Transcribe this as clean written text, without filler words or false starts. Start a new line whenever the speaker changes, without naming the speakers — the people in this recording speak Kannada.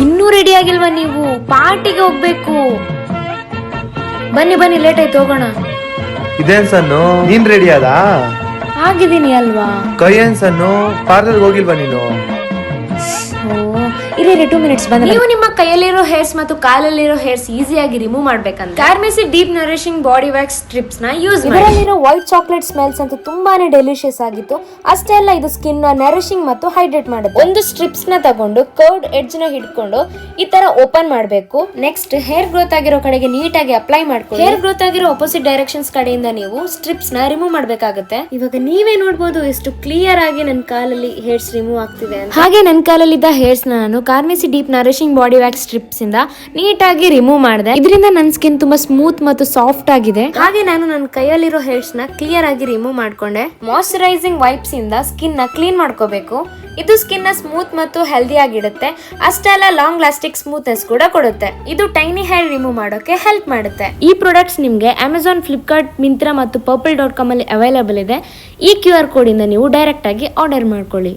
ಇನ್ನೂ ರೆಡಿ ಆಗಿಲ್ವಾ ನೀವು? ಪಾರ್ಟಿಗೆ ಹೋಗ್ಬೇಕು. ಬನ್ನಿ ಬನ್ನಿ, ಲೇಟ್ ಆಯ್ತು, ಹೋಗೋಣ.
ಇದೇನ್ ಸನ್ನು, ನೀನ್ ರೆಡಿ ಆದ?
ಆಗಿದ್ದೀನಿ ಅಲ್ವಾ?
ಕೈ ಏನ್ ಸನ್ನು, ಪಾರ್ಲರ್ಗೆ ಹೋಗಿಲ್ವಾ ನೀನು?
ಇರಿ 2 ಮಿನಿಟ್ಸ್ ಬಂದ. ನೀವು ನಿಮ್ಮ ಕೈಯಲ್ಲಿರೋ ಹೇರ್ಸ್ ಮತ್ತು ಕಾಲಲ್ಲಿರೋ ಹೇರ್ಸ್ ಈಸಿಯಾಗಿ ರಿಮೂವ್ ಮಾಡ್ಬೇಕಂತ Carmesi deep nourishing body wax strips ನ ಯೂಸ್ ಮಾಡಿ. ಇದರಲ್ಲಿರೋ ವೈಟ್ ಚಾಕ್ಲೇಟ್ ಸ್ಮೆಲ್ಸ್ ಅಂತೂ ತುಂಬಾನೇ ಡೆಲಿಷಿಯಸ್ ಆಗಿತ್ತು. ಅಷ್ಟೇ ಅಲ್ಲ, ಇದು ಸ್ಕಿನ್ ನ ನರಿಶಿಂಗ್ ಮತ್ತು ಹೈಡ್ರೇಟ್ ಮಾಡುತ್ತೆ. ಒಂದು ಸ್ಟ್ರಿಪ್ಸ್ ನ ತಗೊಂಡು ಕರ್ವ್ಡ್ ಎಡ್ಜ್ ನ ಹಿಡ್ಕೊಂಡು ಈ ತರ ಓಪನ್ ಮಾಡಬೇಕು. ನೆಕ್ಸ್ಟ್ ಹೇರ್ ಗ್ರೋತ್ ಆಗಿರೋ ಕಡೆಗೆ ನೀಟಾಗಿ ಅಪ್ಲೈ ಮಾಡ್ಕೊಂಡು ಹೇರ್ ಗ್ರೋತ್ ಆಗಿರೋ ಅಪೋಸಿಟ್ ಡೈರೆಕ್ಷನ್ಸ್ ಕಡೆಯಿಂದ ನೀವು ಸ್ಟ್ರಿಪ್ಸ್ ನ ರಿಮೂವ್ ಮಾಡ್ಬೇಕಾಗುತ್ತೆ. ಇವಾಗ ನೀವೇ ನೋಡಬಹುದು ಎಷ್ಟು ಕ್ಲಿಯರ್ ಆಗಿ ನನ್ನ ಕಾಲಲ್ಲಿ ಹೇರ್ಸ್ ರಿಮೂವ್ ಆಗ್ತಿದೆ ಅಂತ. ಹಾಗೆ ನನ್ನ ಕಾಲಲ್ಲಿದ್ದ ಹೇರ್ಸ್ ನಾನು Carmesi deep nourishing body wax strips ಇಂದ ನೀಟಾಗಿ ರಿಮೂವ್ ಮಾಡಿದೆ. ಇದರಿಂದ ನನ್ನ ಸ್ಕಿನ್ ತುಂಬಾ ಸ್ಮೂತ್ ಮತ್ತು ಸಾಫ್ಟ್ ಆಗಿದೆ. ಹಾಗೆ ನಾನು ನನ್ನ ಕೈಯಲ್ಲಿರೋ ಹೇರ್ಸ್ ನ ಕ್ಲಿಯರ್ ಆಗಿ ರಿಮೂವ್ ಮಾಡ್ಕೊಂಡೆ. ಮಾಯಿಶ್ಚರೈಸಿಂಗ್ ವೈಪ್ಸ್ ಇಂದ ಸ್ಕಿನ್ ನ ಕ್ಲೀನ್ ಮಾಡ್ಕೋಬೇಕು. ಇದು ಸ್ಕಿನ್ ನ ಸ್ಮೂತ್ ಮತ್ತು ಹೆಲ್ದಿ ಆಗಿಡುತ್ತೆ. ಅಷ್ಟೇ ಅಲ್ಲ, ಲಾಂಗ್ ಲಾಸ್ಟಿಕ್ ಸ್ಮೂತ್ನೆಸ್ ಕೂಡ ಕೊಡುತ್ತೆ. ಇದು ಟೈನಿ ಹೇರ್ ರಿಮೂವ್ ಮಾಡೋಕೆ ಹೆಲ್ಪ್ ಮಾಡುತ್ತೆ. ಈ ಪ್ರಾಡಕ್ಟ್ಸ್ ನಿಮಗೆ ಅಮೆಜಾನ್, ಫ್ಲಿಪ್ಕಾರ್ಟ್, ಮಿಂತ್ರಾ ಮತ್ತು ಪರ್ಪಲ್.com ಅಲ್ಲಿ ಅವೈಲೇಬಲ್ ಇದೆ. ಈ QR ಕೋಡ್ ಇಂದ ನೀವು ಡೈರೆಕ್ಟ್ ಆಗಿ ಆರ್ಡರ್ ಮಾಡ್ಕೊಳ್ಳಿ.